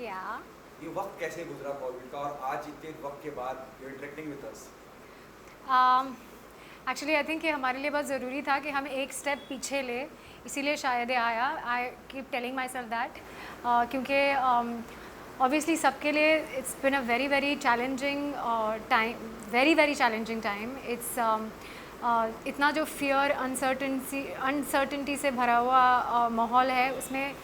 या ये वक्त कैसे गुजरा कोविड का और आज इतने वक्त के बाद you interacting with us? Actually I think ये हमारे लिए बहुत ज़रूरी था कि हम एक स्टेप पीछे ले, इसीलिए शायद ये आया. I keep telling my self that, क्योंकि ऑब्वियसली सबके लिए it's been a very very challenging time, very very challenging time. It's इतना जो फियर अनसर्टनिटी से भरा हुआ माहौल है, उसमें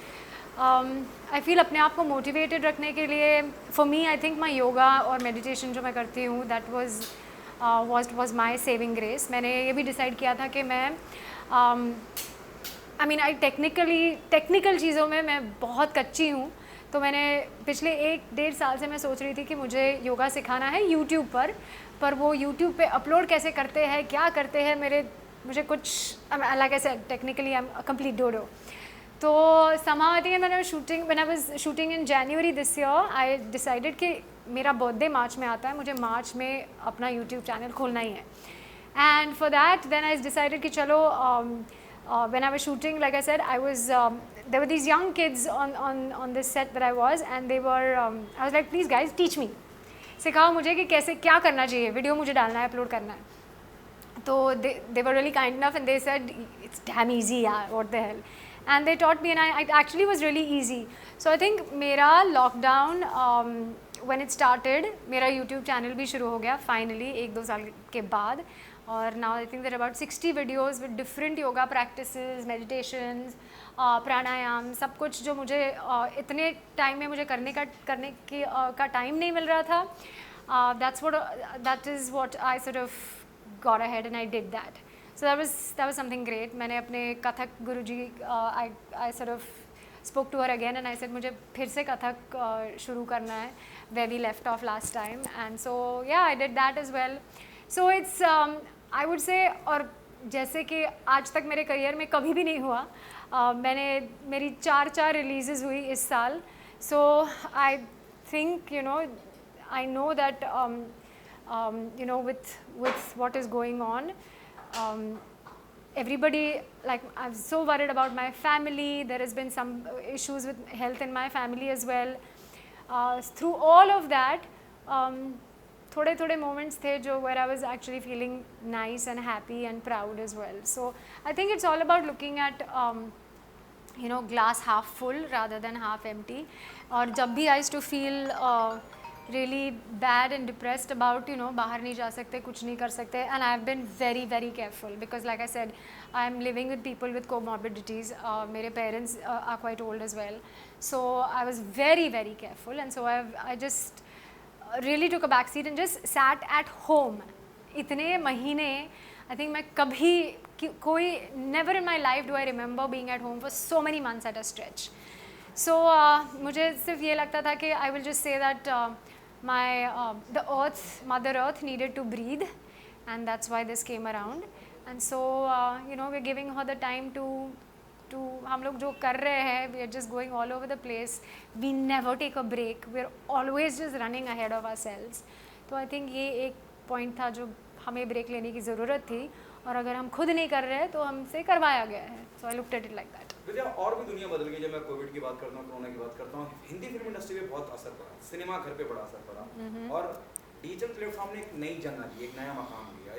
आई फील अपने आप को मोटिवेटेड रखने के लिए for me I think my yoga और मेडिटेशन जो मैं करती हूँ that was my saving grace. मैंने ये भी डिसाइड किया था कि मैं आई मीन आई टेक्निकल चीज़ों में मैं बहुत कच्ची हूँ. तो मैंने पिछले 1-1.5 साल से मैं सोच रही थी कि मुझे योगा सिखाना है यूट्यूब पर वो यूट्यूब पे अपलोड कैसे करते हैं, क्या करते हैं, मुझे कुछ like I said technically I am complete dodo. तो somehow I think when I was shooting in January this year, I decided कि मेरा बर्थडे मार्च में आता है, मुझे मार्च में अपना यूट्यूब चैनल खोलना ही है. And for that then I decided कि चलो when I was shooting, like I said, there were these young kids on this set that I was, and they were I was like, please guys teach me, सिखाओ मुझे कि कैसे क्या करना चाहिए, video मुझे डालना है, अपलोड करना है. तो they were really kind enough and they said it's damn easy, yeah, what the hell. And they taught me, and it actually was really easy. So I think मेरा lockdown when it started, मेरा YouTube channel भी शुरू हो गया finally 1-2 साल के बाद. और now I think there are about 60 videos with different yoga practices, meditations, प्राणायाम, सब कुछ जो मुझे इतने टाइम में मुझे करने का टाइम नहीं मिल रहा था. That is what I sort of got ahead and I did that. So that was something great. मैंने अपने कथक गुरुजी I sort of spoke to her again and I said मुझे फिर से कथक शुरू करना है where we left off last time, and so yeah, I did that as well. So it's I would say, और जैसे कि आज तक मेरे करियर में कभी भी नहीं हुआ, मेरी 4 रिलीजेस हुई इस साल. So I think I know that with what is going on, everybody, like, I'm so worried about my family. There has been some issues with health in my family as well. Through all of that, थोड़े moments थे जो where I was actually feeling nice and happy and proud as well. So I think it's all about looking at glass half full rather than half empty. और जब भी I used to feel really bad and depressed about बाहर नहीं जा सकते, कुछ नहीं कर सकते, and I've been very very careful because like I said, I'm living with people with comorbidities. मेरे parents are quite old as well, so I was very very careful, and so I just really took a back seat and just sat at home. इतने महीने I think मैं कभी never in my life do I remember being at home for so many months at a stretch. So मुझे सिर्फ ये लगता था कि I will just say that Mother Earth needed to breathe, and that's why this came around. And so we're giving her the time to हम लोग जो कर रहे हैं, we are just going all over the place. We never take a break. We're always just running ahead of ourselves. तो I think ये एक point था जो हमें ब्रेक लेने की ज़रूरत थी, और अगर हम खुद नहीं कर रहे हैं तो हमसे करवाया गया है. So I looked at it like that. विद्या, और भी दुनिया बदल गई. जब मैं कोविड की बात करता हूँ, कोरोना की बात करता हूँ, हिंदी फिल्म इंडस्ट्री पे बहुत असर पड़ा, सिनेमा घर पे बड़ा असर पड़ा, और डिजिटल प्लेटफॉर्म ने एक नई जगह दी, एक नया मकाम दिया.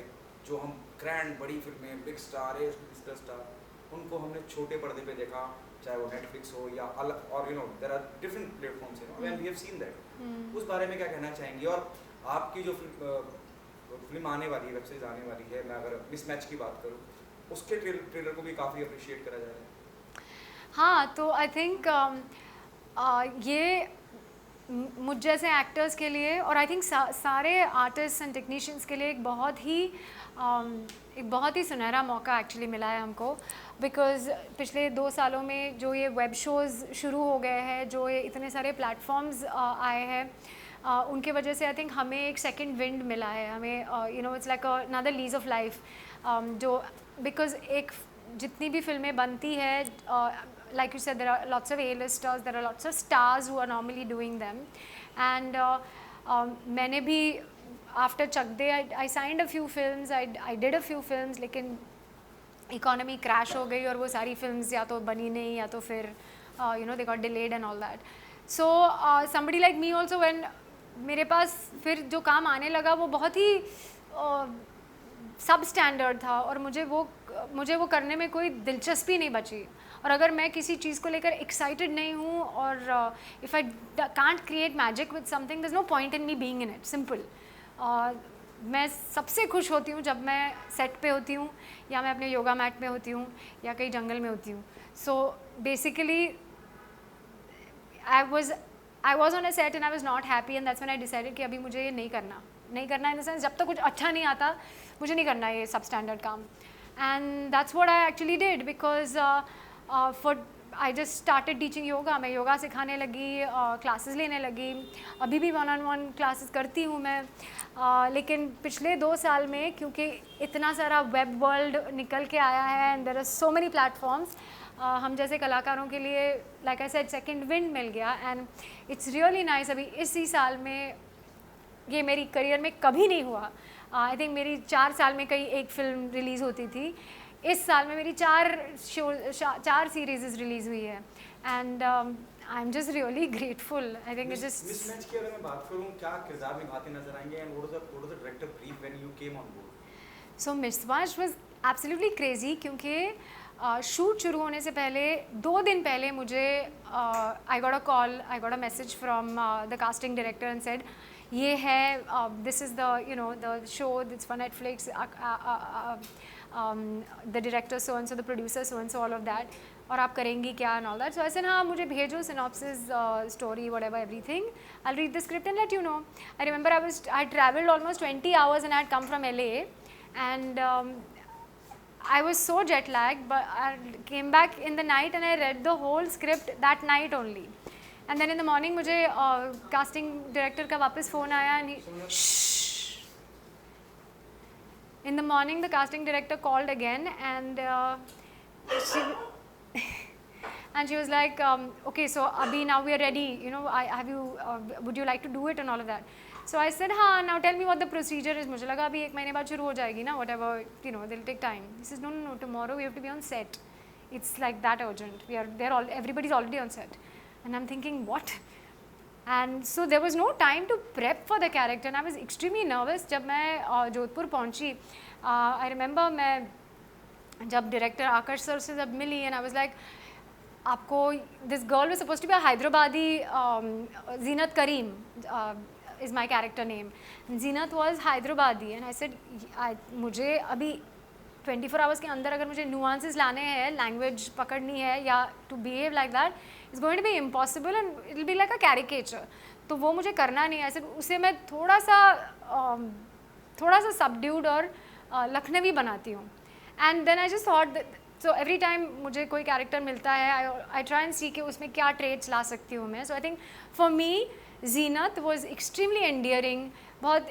जो हम ग्रैंड बड़ी फिल्में, बिग स्टार, स्टार, उनको हमने छोटे पर्दे पे देखा, चाहे वो नेटफ्लिक्स हो या अलग, और there are different platforms and we have seen that. उस बारे में क्या कहना चाहेंगे? और आपकी जो फिल्म आने वाली है, वेब सीरीज आने वाली है, मैं अगर मिसमैच की बात करूँ, उसके ट्रेलर को भी काफ़ी अप्रिशिएट करा जा रहा है. हाँ, तो आई थिंक ये मुझ जैसे एक्टर्स के लिए, और आई थिंक सारे आर्टिस्ट एंड टेक्नीशियंस के लिए एक बहुत ही सुनहरा मौका एक्चुअली मिला है हमको. बिकॉज़ पिछले 2 सालों में जो ये वेब शोज़ शुरू हो गए हैं, जो ये इतने सारे प्लेटफॉर्म्स आए हैं, उनके वजह से आई थिंक हमें एक सेकंड विंड मिला है. हमें it's like another lease of life. जो बिकॉज़ एक जितनी भी फिल्में बनती है, like you said, there are lots of A-listers, there are lots of stars who are normally doing them, and मैंने भी after Chak De I signed a few films, I did a few films, लेकिन economy crash हो गई और वो सारी films या तो बनी नहीं, या तो फिर they got delayed and all that. So somebody like me also, when मेरे पास फिर जो काम आने लगा वो बहुत ही सब स्टैंडर्ड था और मुझे वो करने में कोई दिलचस्पी नहीं बची। और अगर मैं किसी चीज़ को लेकर एक्साइटेड नहीं हूँ और if I can't create magic with something, there is no point in me being in it, simple. मैं सबसे खुश होती हूँ जब मैं सेट पे होती हूँ या मैं अपने योगा मैट में होती हूँ या कहीं जंगल में होती हूँ। So basically I was on a set and I was not happy and that's when I decided कि अभी मुझे ये नहीं करना इन द सेंस, जब तक कुछ अच्छा नहीं आता मुझे नहीं करना ये सब स्टैंडर्ड काम। And that's what I actually did, because I just started teaching yoga. मैं योगा सिखाने लगी, क्लासेस लेने लगी, अभी भी 1-on-1 क्लासेस करती हूँ मैं। लेकिन पिछले 2 साल में क्योंकि इतना सारा वेब वर्ल्ड निकल के आया है and there are so many platforms, हम जैसे कलाकारों के लिए like I said second wind मिल गया एंड इट्स रियली नाइस। अभी इसी साल में, ये मेरी करियर में कभी नहीं हुआ। आई थिंक मेरी 4 साल में कहीं एक फिल्म रिलीज़ होती थी, इस साल में मेरी 4 सीरीज़ रिलीज़ हुई है and I am just really grateful. I think just mismatch की अगर मैं बात करूं, क्या किरदार निभाते नजर आएंगे and what was the director brief when you came on board? So mismatch was absolutely crazy, क्योंकि शूट शुरू होने से पहले 2 दिन पहले मुझे I got a call, I got a message from the casting director and said ये है, this is the the show, that's for Netflix, the director so and so, the producer so and so, all of that, और आप करेंगी क्या and all that. सो ऐसे हाँ, मुझे भेजो synopsis, story, whatever, everything, I will read the script and let you know. I remember I travelled almost 20 hours and I had come from LA and I was so jet lagged, but I came back in the night and I read the whole script that night only. And then in the morning मुझे casting director का वापस phone आया and in the morning the casting director called again and she was like, okay, so Abhi, now we are ready, you know, have you would you like to do it and all of that. So I said, हाँ, now tell me what the procedure is. मुझे लगा अभी 1 महीने बाद शुरू हो जाएगी ना, whatever, you know, they'll take time. He says, no, tomorrow we have to be on set. It's like that urgent. Everybody's already on set. And I'm thinking, what? And so there was no time to prep for the character and I was extremely nervous. जब मैं जोधपुर पहुंची, I remember मैं जब director आकर्ष sir से जब मिली and I was like, आपको, this girl was supposed to be a Hyderabadi, Zeenat Kareem is my character name. And Zeenat was Hyderabadi and I said, मुझे अभी 24 hours के अंदर अगर मुझे nuances लाने हैं, language पकड़नी है या to behave like that, it's going to be impossible and it'll be like a caricature. तो वो मुझे करना नहीं है। ऐसे उसे मैं थोड़ा सा subdued और लखनवी बनाती हूँ। And then I just thought that, so every time मुझे कोई character मिलता है, I try and see कि उसमें क्या traits ला सकती हूँ मैं। So I think for me, Zeenat was extremely endearing. बहुत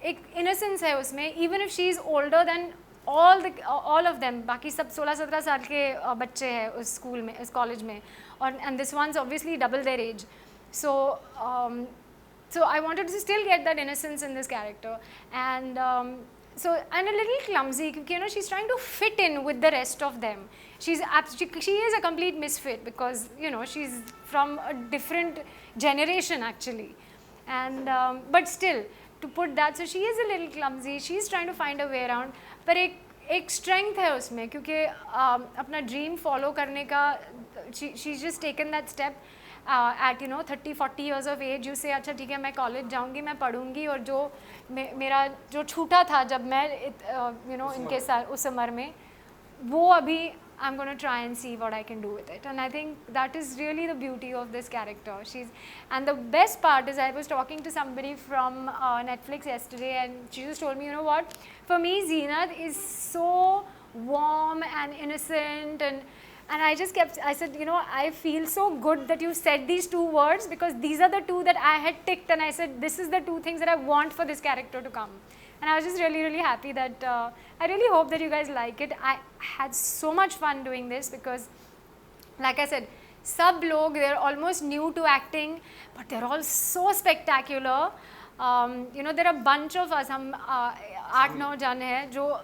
एक innocence है उसमें, even if she is older than all of them. बाकी सब 16-17 साल के बच्चे हैं उस स्कूल में, इस कॉलेज में, और and this one's obviously double their age. So I wanted to still get that innocence in this character and and a little clumsy because, you know, she's trying to fit in with the rest of them. She is a complete misfit because, you know, she's from a different generation actually, and but still to put that, so she is a little clumsy. She's trying to find a way around, पर एक strength है उसमें क्योंकि अपना dream follow करने का, she's just taken that step at, you know, 30-40 years of age. You say, अच्छा ठीक है, मैं college जाऊँगी, मैं पढ़ूँगी, और जो मेरा जो छूटा था जब मैं you know इनके साथ उस उम्र में, वो अभी I'm going to try and see what I can do with it. And I think that is really the beauty of this character. And the best part is, I was talking to somebody from Netflix yesterday and she just told me, you know what, for me Zeenat is so warm and innocent, and I said, you know, I feel so good that you said these 2 words because these are the 2 that I had ticked, and I said this is the 2 things that I want for this character to come. And I was just really, really happy that I really hope that you guys like it. I had so much fun doing this because, like I said, sab log, they're almost new to acting, but they're all so spectacular. You know, there are a bunch of us, hum 8-9 jan hai, jo,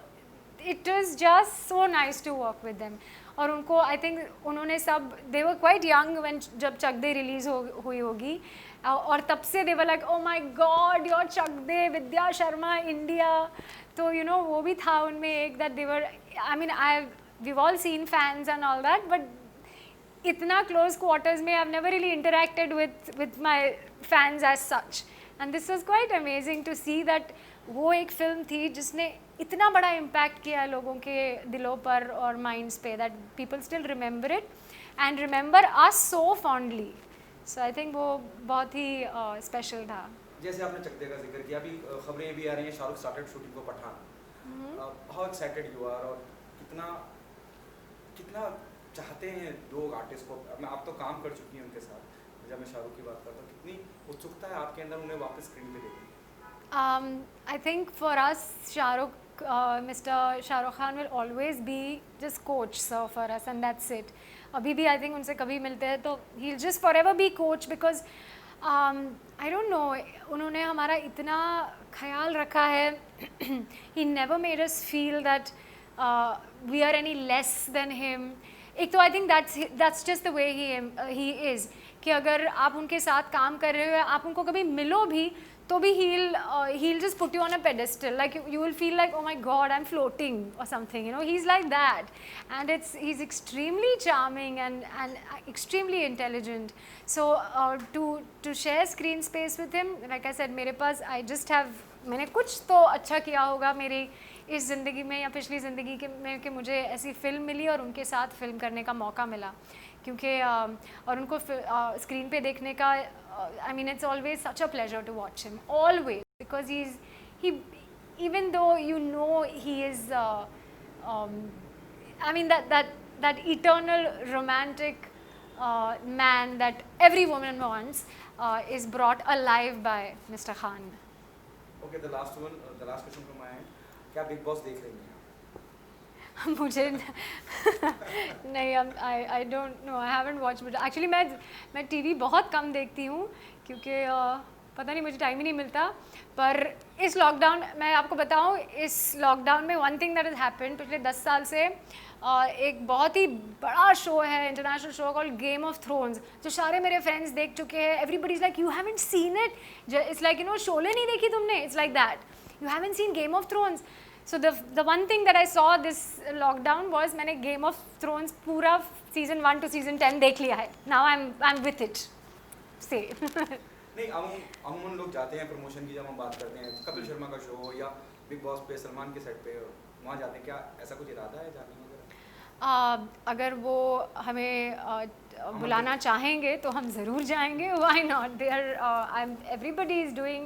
it is just so nice to work with them. और उनको आई think उन्होंने सब they were quite young when जब Chak De release हुई होगी और तब से they were like oh my God your Chak De Vidya Sharma India. तो यू नो वो भी था उनमें एक that they were I mean we've all seen fans and all that, but इतना close quarters में I've never really interacted with my fans as such, and this was quite amazing to see that वो एक film थी जिसने इतना बड़ा impact किया लोगों के दिलों पर और minds पे, that people still remember it and remember us so fondly. So I think वो बहुत ही special था. जैसे आपने चक दे का जिक्र किया, अभी खबरें भी आ रही हैं शाहरुख स्टार्टेड शूटिंग को Pathaan. How excited you are, और कितना चाहते हैं लोग आर्टिस्ट को. मैं आप तो काम कर चुकी हैं उनके साथ, जब मैं शाहरुख की बात करता हूँ, कितनी उत्सुकता है आपके अंदर उन्हें वापस स्क्रीन पे देखने की? I think for us Mr. Shahrukh Khan will always be just coach sir for us, and that's it. अभी भी I think उनसे कभी मिलते हैं तो he'll just forever be coach because I don't know, उन्होंने हमारा इतना ख्याल रखा है. He never made us feel that we are any less than him. एक तो I think that's just the way he is, कि अगर आप उनके साथ काम कर रहे हो, आप उनको कभी मिलो भी तो भी he'll just put you on a pedestal, like you will feel like oh my god I'm floating or something, you know. He's like that, and he's extremely charming and extremely intelligent. So to share screen space with him, like I said, मेरे पास I just have, मैंने कुछ तो अच्छा किया होगा मेरी इस ज़िंदगी में या पिछली ज़िंदगी के में कि मुझे ऐसी फ़िल्म मिली और उनके साथ फ़िल्म करने का मौका मिला, क्योंकि और उनको स्क्रीन पे देखने का I mean it's always such a pleasure to watch him, always, because he even though you know he is I mean that eternal romantic man that every woman wants is brought alive by Mr. Khan. Okay, the last question from my end, क्या big boss देख रही हैं? मुझे नहीं, I don't know, I haven't watched, but actually मैं TV बहुत कम देखती हूँ क्योंकि पता नहीं मुझे टाइम ही नहीं मिलता. पर इस लॉकडाउन, मैं आपको बताऊँ, इस लॉकडाउन में one thing that has happened पिछले 10 साल से, एक बहुत ही बड़ा शो है, international show called game of thrones, जो सारे मेरे फ्रेंड्स देख चुके हैं. Everybody is like you haven't seen it, it's like you know Sholay नहीं देखी तुमने, it's like that, you haven't seen Game of Thrones. So the one thing that I saw this lockdown was मैंने Game of Thrones पूरा season 1 to season 10 देख लिया है. Now I'm with it. Say. नहीं, अमूमन लोग जाते हैं प्रमोशन की, जब हम बात करते हैं कपिल शर्मा का शो या बिग बॉस पे सलमान के सेट पे वहाँ जाते हैं, क्या ऐसा कुछ इरादा है जाने वगैरह? अगर वो हमें बुलाना चाहेंगे तो हम ज़रूर जाएंगे. Why not? Everybody is doing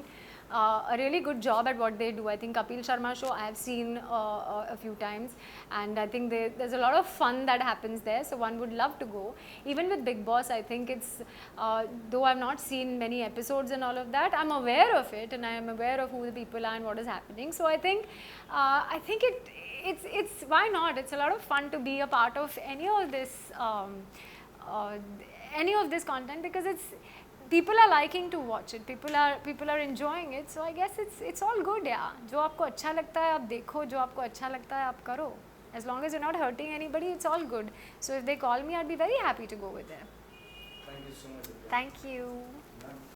a really good job at what they do. I think Kapil Sharma show I have seen a few times, and I think there's a lot of fun that happens there, so one would love to go. Even with Big Boss, I think it's though I've not seen many episodes and all of that, I'm aware of it and I am aware of who the people are and what is happening. So I think it's why not? It's a lot of fun to be a part of any of this content, because people are liking to watch it, people are enjoying it, so I guess it's all good. Yeah, जो आपको अच्छा लगता है आप देखो, जो आपको अच्छा लगता है आप करो, as long as you're not hurting anybody, it's all good. So if they call me, I'd be very happy to go with them. Thank you so much. Thank you.